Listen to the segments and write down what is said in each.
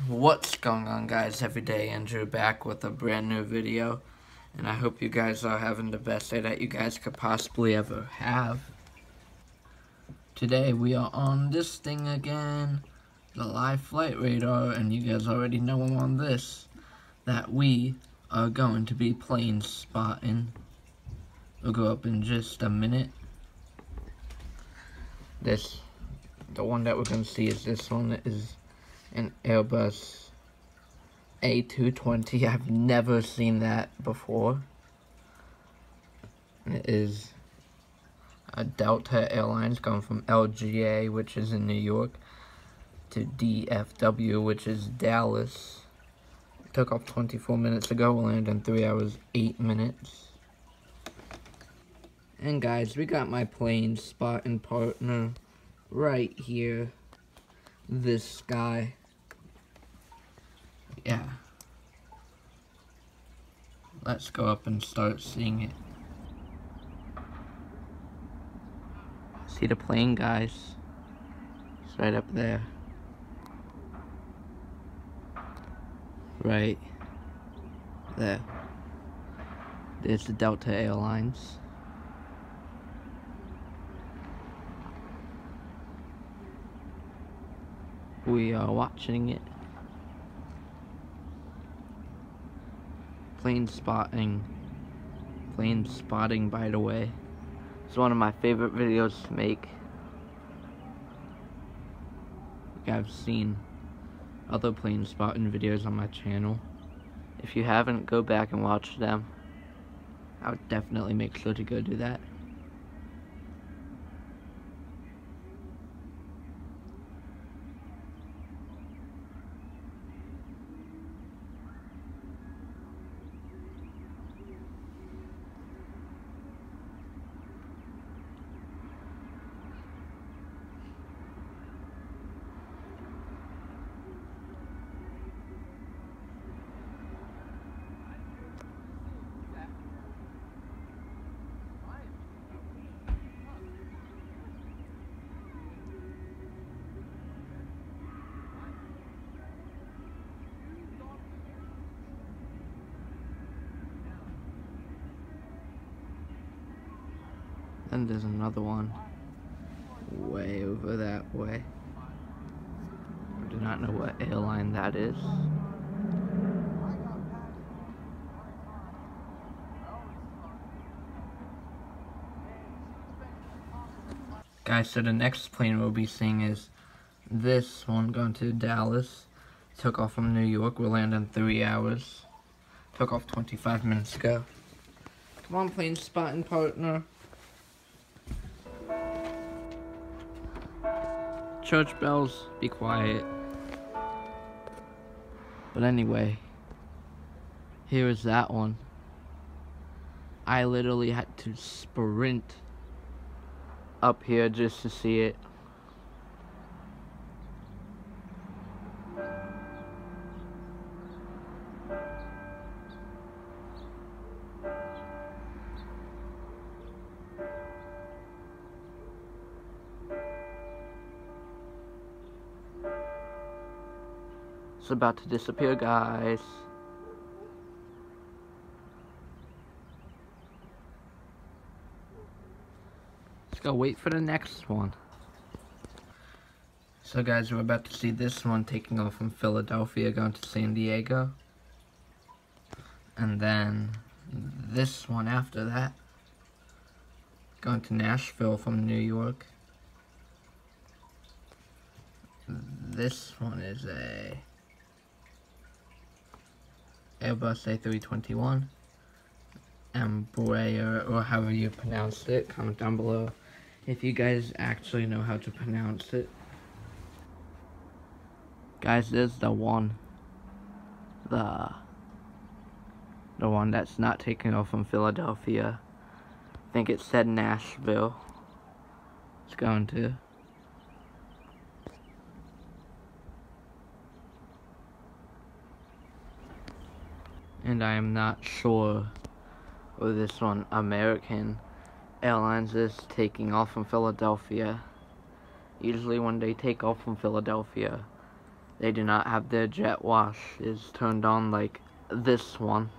What's going on, guys? Everyday Andrew back with a brand new video, and I hope you guys are having the best day that you guys could possibly ever have. Today we are on this thing again, the live flight radar, and you guys already know I'm on this, that we are going to be plane spotting. We'll go up in just a minute. The one that we're going to see is this one. It is an Airbus A220. I've never seen that before. And it is a Delta Airlines going from LGA, which is in New York, to DFW, which is Dallas. It took off 24 minutes ago. We'll land in 3 hours, 8 minutes. And guys, we got my plane spotting partner right here. This guy. Yeah. Let's go up and start seeing it. See the plane, guys? It's right up there. Right there. There's the Delta Airlines. We are watching it. Plane spotting, by the way. It's one of my favorite videos to make. I've seen other plane spotting videos on my channel. If you haven't, go back and watch them. I would definitely make sure to go do that. And there's another one way over that way. I do not know what airline that is. Guys, so the next plane we'll be seeing is this one going to Dallas. Took off from New York. We'll land in 3 hours. Took off 25 minutes ago. Come on, plane spotting partner. Church bells, be quiet. But anyway, here is that one. I literally had to sprint up here just to see it. It's about to disappear, guys. Let's go wait for the next one. So guys, we're about to see this one taking off from Philadelphia going to San Diego. And then this one after that going to Nashville from New York. This one is a Airbus A321, Embraer, or however you pronounce it. Comment down below if you guys actually know how to pronounce it. Guys, there's the one that's not taking off from Philadelphia. I think it said Nashville. It's going to. And I am not sure where this one, American Airlines, is taking off from Philadelphia. Usually when they take off from Philadelphia, they do not have their jet wash is turned on like this one.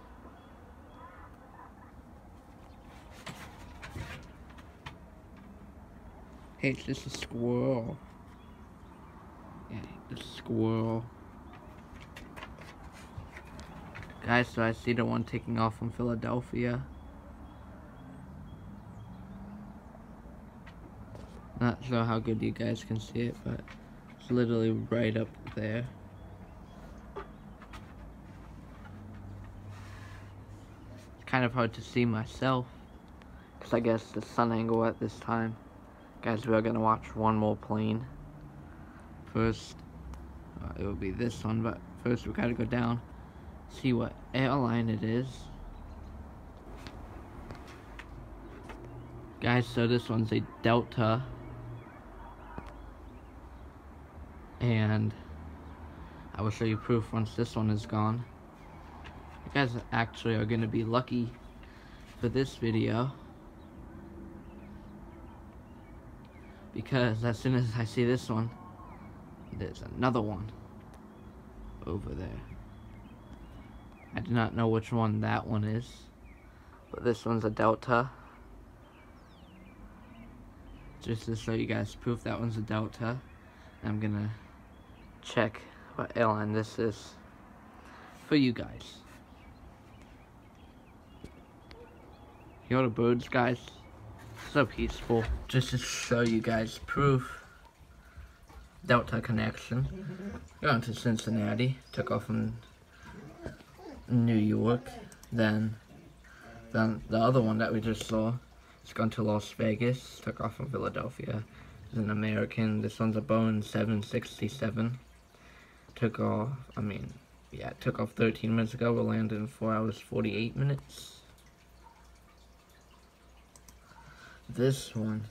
Hey, it's just a squirrel. Yeah, the squirrel. Guys, so I see the one taking off from Philadelphia. Not sure how good you guys can see it, but it's literally right up there. It's kind of hard to see myself, because I guess the sun angle at this time. Guys, we are going to watch one more plane. First, it will be this one, but first we gotta go down, see what airline it is. Guys, so this one's a Delta. And I will show you proof once this one is gone. You guys actually are gonna be lucky for this video, because as soon as I see this one, there's another one over there. I do not know which one that one is, but this one's a Delta. Just to show you guys proof that one's a Delta, I'm gonna check what airline this is for you guys. You know the birds, guys? So peaceful. Just to show you guys proof. Delta connection. Going to Cincinnati. Took off from New York. Then the other one that we just saw is gone to Las Vegas. Took off from Philadelphia. It's an American. This one's a Boeing 767. Took off 13 minutes ago. We'll land in 4 hours 48 minutes. This one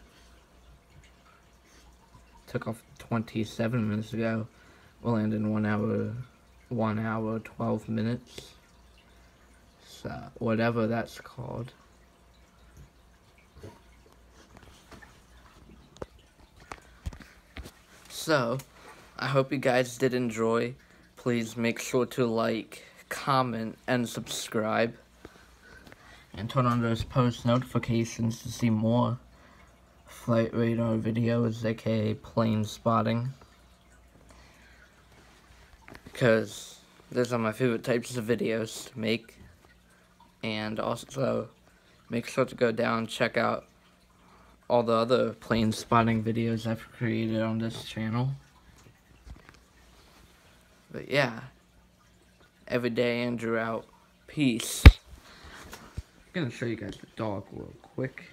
took off 27 minutes ago. We'll land in 1 hour 12 minutes. So whatever that's called. So I hope you guys did enjoy. Please make sure to like, comment, and subscribe. And turn on those post notifications to see more flight radar videos, aka plane spotting. Because those are my favorite types of videos to make. And also, make sure to go down and check out all the other plane spotting videos I've created on this channel. But yeah, Everyday Andrew out. Peace. I'm gonna show you guys the dog real quick.